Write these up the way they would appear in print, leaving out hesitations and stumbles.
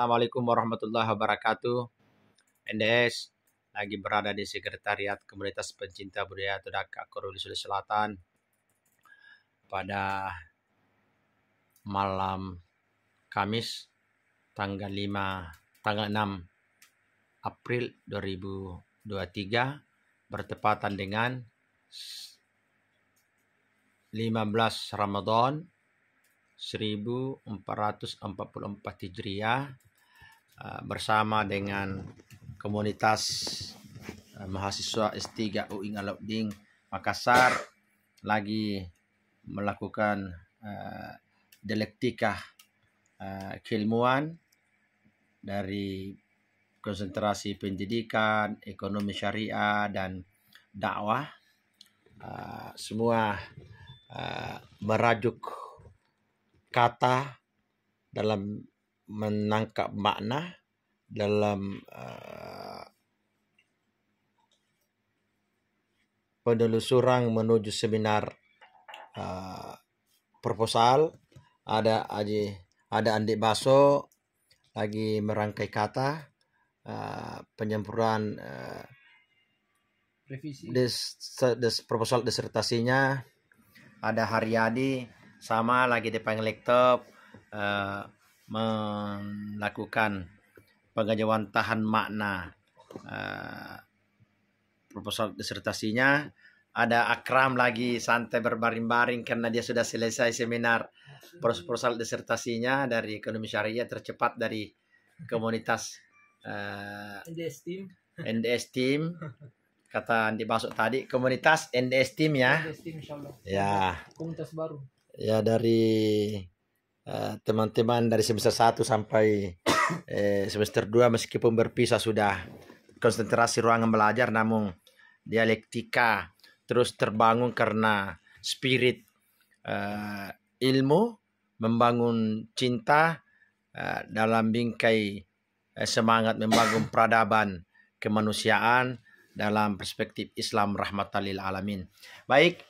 Assalamualaikum warahmatullahi wabarakatuh. NDS lagi berada di Sekretariat Komunitas Pencinta Budaya Todaka Koruli Sulawesi Selatan pada malam Kamis tanggal 6 April 2023 bertepatan dengan 15 Ramadan 1444 Hijriah bersama dengan komunitas mahasiswa S3 UI Alauddin Makassar lagi melakukan dialektika keilmuan dari konsentrasi pendidikan, ekonomi syariah, dan dakwah. Semua merajuk kata dalam menangkap makna dalam penelusuran menuju seminar proposal. Ada Andik Baso lagi merangkai kata penyempurnaan revisi proposal disertasinya. Ada Haryadi sama lagi depan laptop melakukan pengajawantahan makna proposal disertasinya. Ada Akram lagi santai berbaring-baring karena dia sudah selesai seminar proposal disertasinya dari ekonomi syariah tercepat dari komunitas NDS Team. Kata Andi masuk tadi komunitas NDS Team ya. NDS Team insyaallah. Ya. Komunitas baru. Ya, dari teman-teman dari semester 1 sampai semester 2 meskipun berpisah sudah konsentrasi ruangan belajar, namun dialektika terus terbangun karena spirit ilmu, membangun cinta dalam bingkai semangat membangun peradaban kemanusiaan dalam perspektif Islam rahmatan lil alamin. Baik,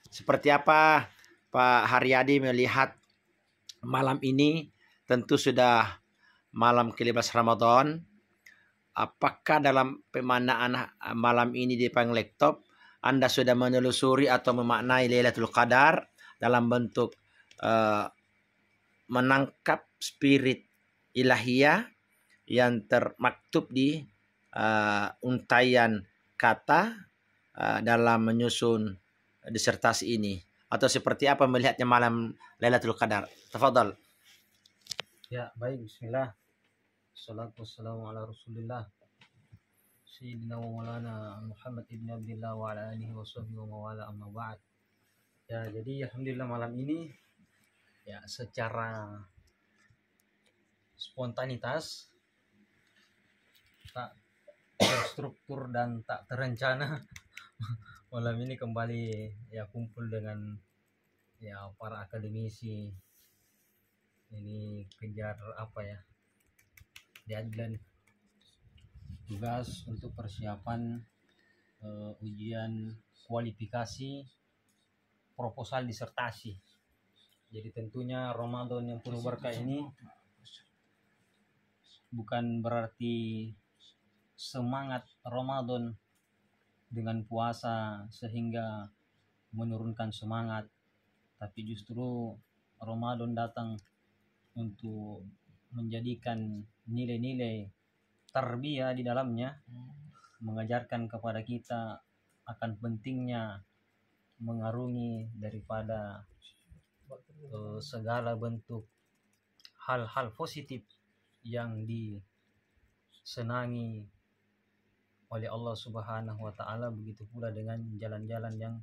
seperti apa Pak Haryadi melihat malam ini? Tentu sudah malam ke-15 Ramadan. Apakah dalam pemaknaan malam ini di depan laptop Anda sudah menelusuri atau memaknai Lailatul Qadar dalam bentuk menangkap spirit ilahiyah yang termaktub di untaian kata dalam menyusun disertasi ini? Atau seperti apa melihatnya malam Lailatul Qadar? Tafadhal. Ya, baik, bismillah. Wassalatu wassalamu ala Rasulillah Sayyidina wa Maulana Muhammad ibn Abdullah wa ala alihi wa sahbihi wa mawala amma ba'd. Ya, jadi alhamdulillah malam ini ya secara spontanitas, tak terstruktur dan tak terencana malam ini kembali ya kumpul dengan ya para akademisi ini kejar apa ya, deadline tugas untuk persiapan ujian kualifikasi proposal disertasi. Jadi tentunya Ramadan yang penuh berkah ini bukan berarti semangat Ramadan dengan puasa sehingga menurunkan semangat, tapi justru Ramadan datang untuk menjadikan nilai-nilai tarbiyah di dalamnya, mengajarkan kepada kita akan pentingnya mengarungi daripada segala bentuk hal-hal positif yang disenangi oleh Allah Subhanahu wa taala, begitu pula dengan jalan-jalan yang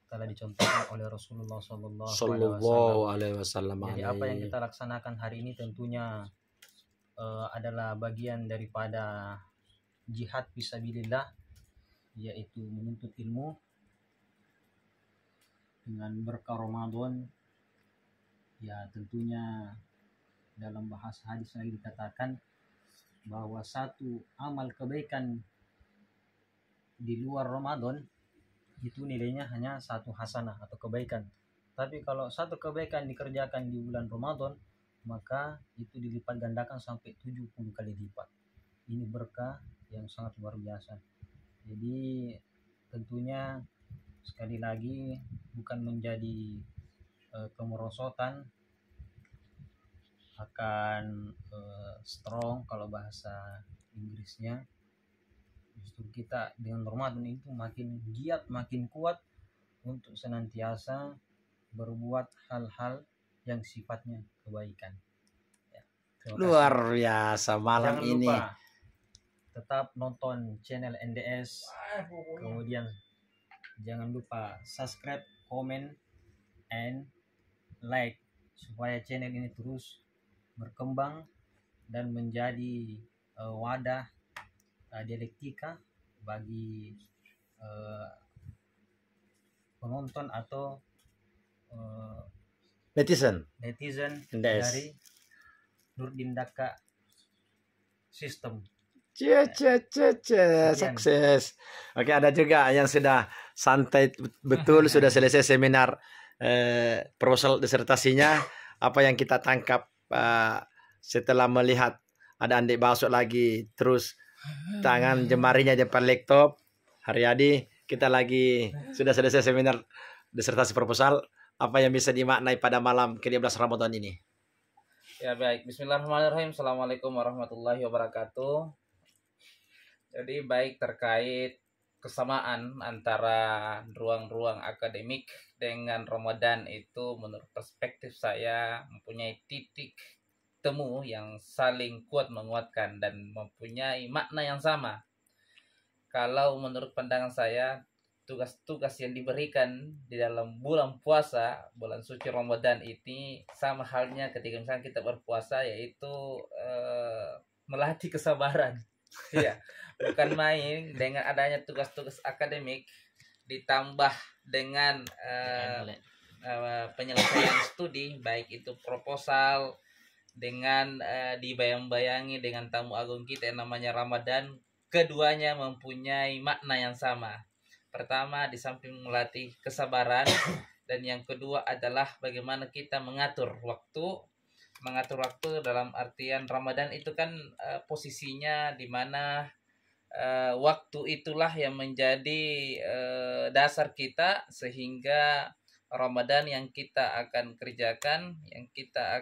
telah dicontohkan oleh Rasulullah sallallahu alaihi wasallam. Jadi apa yang kita laksanakan hari ini tentunya adalah bagian daripada jihad fisabilillah, yaitu menuntut ilmu dengan berkah Ramadan. Ya, tentunya dalam bahasa hadis lagi dikatakan bahwa satu amal kebaikan di luar Ramadan itu nilainya hanya satu hasanah atau kebaikan. Tapi kalau satu kebaikan dikerjakan di bulan Ramadan, maka itu dilipat gandakan sampai 70 kali lipat. Ini berkah yang sangat luar biasa. Jadi tentunya sekali lagi bukan menjadi kemerosotan akan strong kalau bahasa Inggrisnya. Justru kita dengan Ramadan itu makin giat, makin kuat untuk senantiasa berbuat hal-hal yang sifatnya kebaikan. Ya, luar biasa malam jangan ini. Lupa tetap nonton channel NDS, kemudian jangan lupa subscribe, comment, and like supaya channel ini terus berkembang dan menjadi wadah dialektika bagi penonton atau netizen NDS dari Nurdin Daka System. Sukses. Oke, ada juga yang sudah santai betul, sudah selesai seminar proposal disertasinya. Apa yang kita tangkap setelah melihat ada Andi Basuk lagi, terus tangan jemarinya di depan laptop. Haryadi, kita lagi sudah selesai seminar disertasi proposal. Apa yang bisa dimaknai pada malam ke-12 Ramadan ini? Ya baik, bismillahirrahmanirrahim. Assalamualaikum warahmatullahi wabarakatuh. Jadi baik terkait kesamaan antara ruang-ruang akademik dengan Ramadan itu menurut perspektif saya mempunyai titik temu yang saling kuat menguatkan dan mempunyai makna yang sama. Kalau menurut pandangan saya, tugas-tugas yang diberikan di dalam bulan puasa, bulan suci Ramadan ini sama halnya ketika misalnya kita berpuasa, yaitu melatih kesabaran. Iya, bukan main dengan adanya tugas-tugas akademik ditambah dengan penyelesaian studi, baik itu proposal dengan dibayang-bayangi dengan tamu agung kita yang namanya Ramadan. Keduanya mempunyai makna yang sama. Pertama, di samping melatih kesabaran, dan yang kedua adalah bagaimana kita mengatur waktu. Mengatur waktu dalam artian Ramadan itu kan posisinya di mana waktu itulah yang menjadi dasar kita, sehingga Ramadan yang kita akan kerjakan, yang kita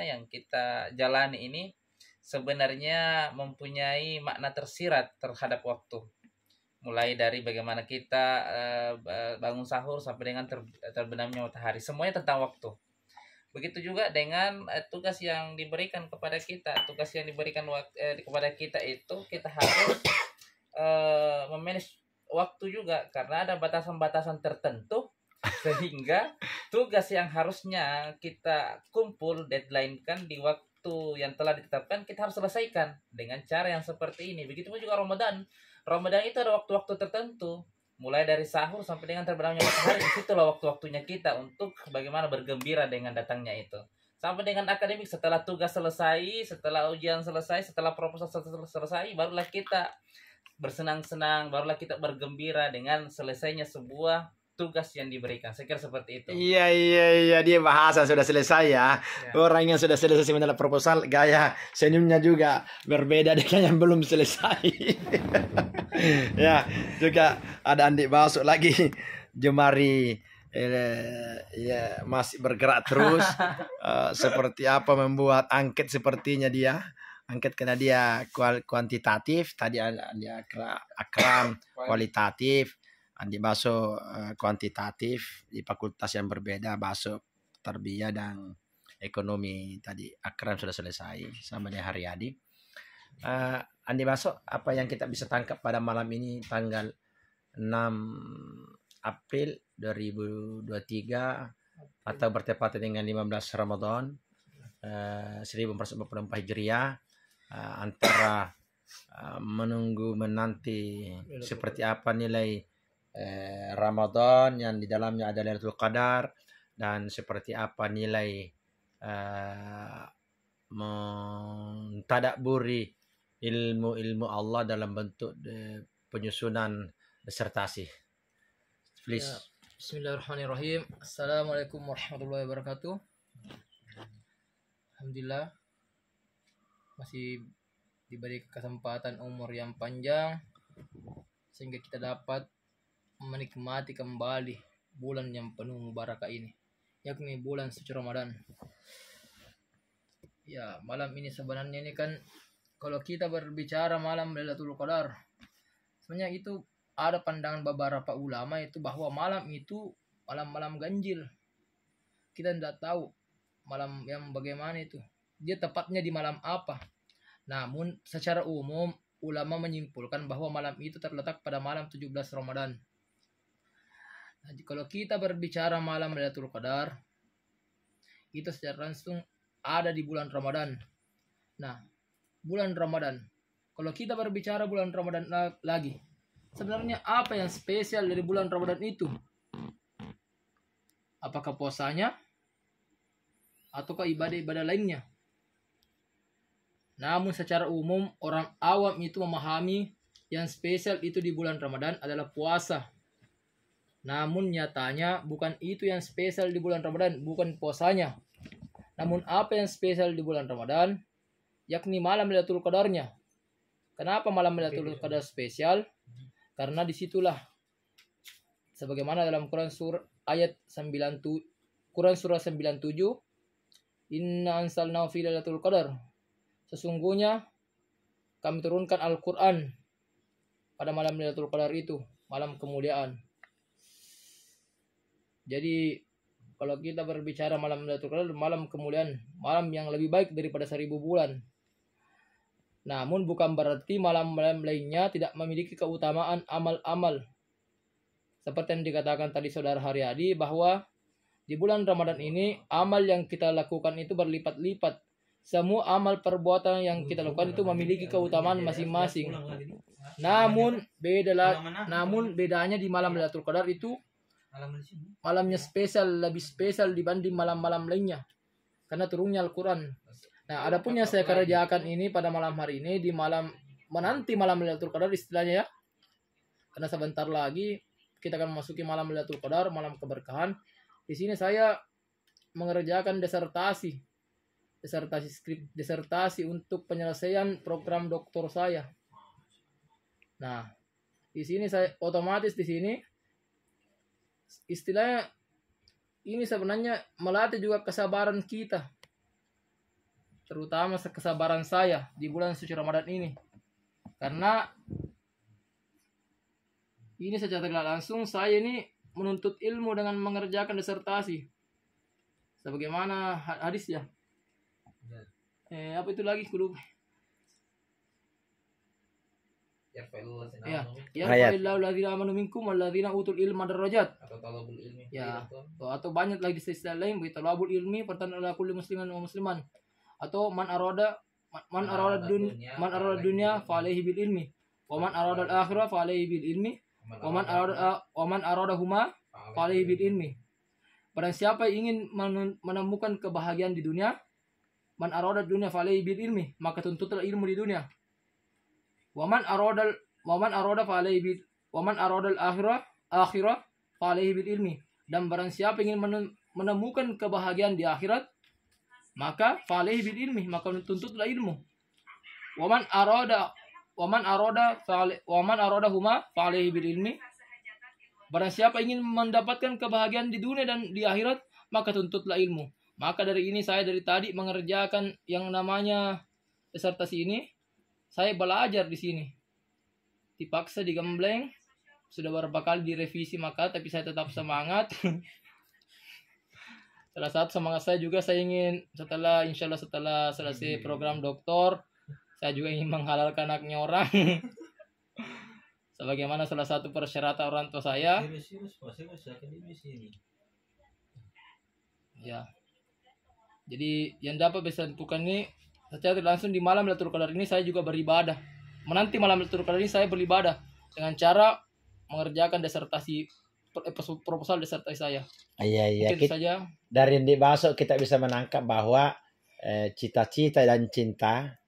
yang kita jalani ini sebenarnya mempunyai makna tersirat terhadap waktu. Mulai dari bagaimana kita bangun sahur sampai dengan terbenamnya matahari, semuanya tentang waktu. Begitu juga dengan tugas yang diberikan kepada kita. Tugas yang diberikan kepada kita itu kita harus memanage waktu juga, karena ada batasan-batasan tertentu, sehingga tugas yang harusnya kita kumpul deadline kan di waktu yang telah ditetapkan, kita harus selesaikan dengan cara yang seperti ini. Begitu juga Ramadan. Ramadan itu ada waktu-waktu tertentu, mulai dari sahur sampai dengan terbenamnya matahari. Itulah waktu-waktunya kita untuk bagaimana bergembira dengan datangnya itu. Sampai dengan akademik, setelah tugas selesai, setelah ujian selesai, setelah proposal selesai, barulah kita bersenang-senang, barulah kita bergembira dengan selesainya sebuah tugas yang diberikan. Saya kira seperti itu. Iya, dia bahasa sudah selesai ya. Orang yang sudah selesai seminar proposal, gaya senyumnya juga berbeda dengan yang belum selesai. Ya, juga ada Andi Basuk lagi, jemari ya masih bergerak terus. Seperti apa membuat angket, sepertinya dia angket karena dia kuantitatif, tadi dia Akram kualitatif, Andi Basuk kuantitatif di fakultas yang berbeda, Basuk tarbiyah dan ekonomi. Tadi Akram sudah selesai sama dengan Haryadi. Andi Basuk, apa yang kita bisa tangkap pada malam ini tanggal 6 April 2023 atau bertepatan dengan 15 Ramadan 1444 Hijriah, antara menanti seperti apa nilai Ramadan yang di dalamnya ada Lailatul Qadar, dan seperti apa nilai mentadaburi ilmu Allah dalam bentuk penyusunan disertasi. Please. Ya, bismillahirrahmanirrahim. Assalamualaikum warahmatullahi wabarakatuh. alhamdulillah masih diberi kesempatan umur yang panjang sehingga kita dapat menikmati kembali bulan yang penuh mubarakah ini, yakni bulan suci Ramadan. Ya, malam ini sebenarnya ini kan kalau kita berbicara malam Lailatul Qadar, sebenarnya itu ada pandangan beberapa ulama itu bahwa malam itu malam-malam ganjil. Kita tidak tahu malam yang bagaimana itu. Dia tepatnya di malam apa. Namun secara umum ulama menyimpulkan bahwa malam itu terletak pada malam 17 Ramadan. Nah, kalau kita berbicara malam Lailatul Qadar, itu secara langsung ada di bulan Ramadan. Nah, bulan Ramadan. Kalau kita berbicara bulan Ramadan lagi, sebenarnya apa yang spesial dari bulan Ramadan itu? Apakah puasanya? Ataukah ibadah-ibadah lainnya? Namun secara umum orang awam itu memahami yang spesial itu di bulan Ramadan adalah puasa. Namun nyatanya bukan itu yang spesial di bulan Ramadan, bukan puasanya. Namun apa yang spesial di bulan Ramadan? Yakni malam Lailatul Qadarnya. Kenapa malam Lailatul Qadar spesial? Karena disitulah sebagaimana dalam Quran surah ayat 97, Quran surah 97, Inna anzalnahu fi Lailatul Qadar. Sesungguhnya kami turunkan Al-Quran pada malam Lailatul Qadar itu, malam kemuliaan. Jadi kalau kita berbicara malam Lailatul Qadar, malam kemuliaan, malam yang lebih baik daripada 1000 bulan. Namun bukan berarti malam-malam lainnya tidak memiliki keutamaan amal-amal. Seperti yang dikatakan tadi Saudara Haryadi bahwa di bulan Ramadan ini amal yang kita lakukan itu berlipat-lipat. Semua amal perbuatan yang kita lakukan itu memiliki keutamaan masing-masing. Namun bedanya di malam Lailatul Qadar itu malamnya spesial, lebih spesial dibanding malam-malam lainnya karena turunnya Al-Quran. Nah, adapun yang saya kerjakan ini pada malam hari ini di malam menanti malam Lailatul Qadar istilahnya ya. Karena sebentar lagi kita akan memasuki malam Lailatul Qadar, malam keberkahan. Di sini saya mengerjakan disertasi untuk penyelesaian program doktor saya. Nah, di sini saya otomatis di sini istilahnya ini sebenarnya melatih juga kesabaran kita, terutama kesabaran saya di bulan suci Ramadan ini, karena ini secara tidak langsung saya ini menuntut ilmu dengan mengerjakan disertasi sebagaimana hadis ya. Apa itu lagi kudu ya Yarfa'illahu alladzina amanu minkum walladzina utul ilma darajat. Atau talabul ilmi. Ya. Atau banyak lagi istilah lain begitu. Talabul ilmi pertanda ala kulli musliman wa musliman. Atau man arada dunya fa alaihi bil ilmi. Wa man arada al akhirah fa alaihi bil ilmi. Wa man arada huma fa alaihi bil ilmi. Barang siapa yang ingin menemukan kebahagiaan di dunia, man arada dunya fa alaihi bil ilmi, maka tuntutlah ilmu di dunia. Waman aradal akhirah fa alaihi bil ilmi, dan barang siapa ingin menemukan kebahagiaan di akhirat, maka fa alaihi bil ilmi, maka tuntutlah ilmu. Waman arada huma fa alaihi bil ilmi, barang siapa ingin mendapatkan kebahagiaan di dunia dan di akhirat, maka tuntutlah ilmu. Maka dari ini saya dari tadi mengerjakan yang namanya disertasi ini. Saya belajar di sini. Dipaksa digembleng. Sudah beberapa kali direvisi maka tapi saya tetap semangat. Salah satu semangat saya juga saya ingin insyaallah setelah selesai program doktor, saya juga ingin menghalalkan anaknya orang. Sebagaimana salah satu persyaratan orang tua saya. Ya. Jadi yang dapat bisa tentukan ini secara langsung di malam Lailatul Qadar ini saya juga beribadah. Menanti malam Lailatul Qadar ini saya beribadah dengan cara mengerjakan disertasi proposal disertasi saya. Iya. Saja. Dari yang dibahas kita bisa menangkap bahwa cita-cita dan cinta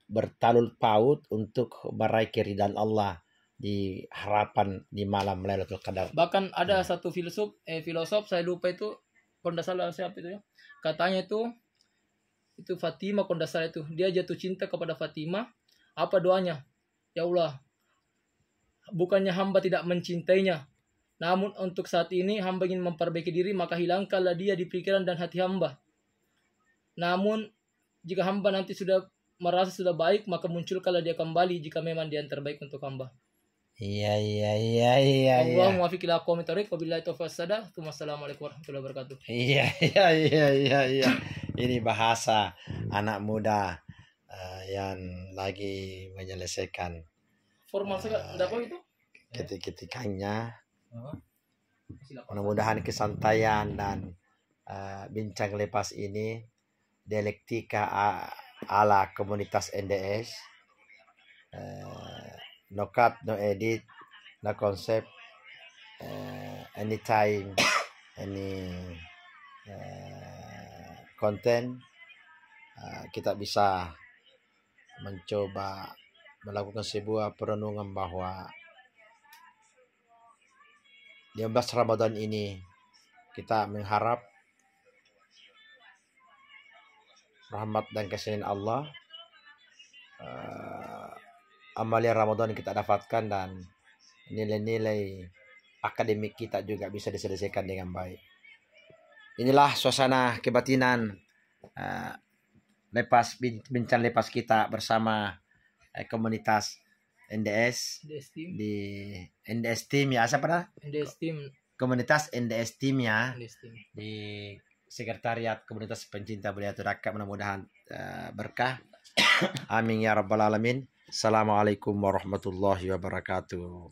bertalul paut untuk meraih keridhaan Allah di harapan di malam Lailatul Qadar. Bahkan ada satu filosof saya lupa itu, kalau tidak salah siapa itu ya. Katanya itu itu Fatimah kondasar itu, dia jatuh cinta kepada Fatimah. Apa doanya? Ya Allah, bukannya hamba tidak mencintainya, namun untuk saat ini hamba ingin memperbaiki diri, maka hilangkanlah dia di pikiran dan hati hamba. Namun jika hamba nanti sudah merasa sudah baik, maka munculkanlah dia kembali jika memang dia yang terbaik untuk hamba. Iya. Allah muwaffiq ila aqwamit thoriq, wabillahi taufiq wassadah. Wassalamualaikum warahmatullahi wabarakatuh. Iya. Ini bahasa anak muda yang lagi menyelesaikan Formal sekali, apa itu? ketikanya. Mudah-mudahan kesantaian dan bincang lepas ini dialektika ala komunitas NDS, no cut, no edit, no konsep, anytime, any konten, kita bisa mencoba melakukan sebuah perenungan bahwa 15 Ramadan ini kita mengharap rahmat dan kasih Allah, amalia Ramadan kita dapatkan, dan nilai-nilai akademik kita juga bisa diselesaikan dengan baik. Inilah suasana kebatinan bincang lepas kita bersama komunitas NDS di NDS Team ya, siapa dah? NDS Team. Komunitas NDS Team ya. NDS Team. Di Sekretariat Komunitas Pencinta Beliatul Rakyat, mudah-mudahan berkah. Amin ya rabbal alamin. Assalamualaikum warahmatullahi wabarakatuh.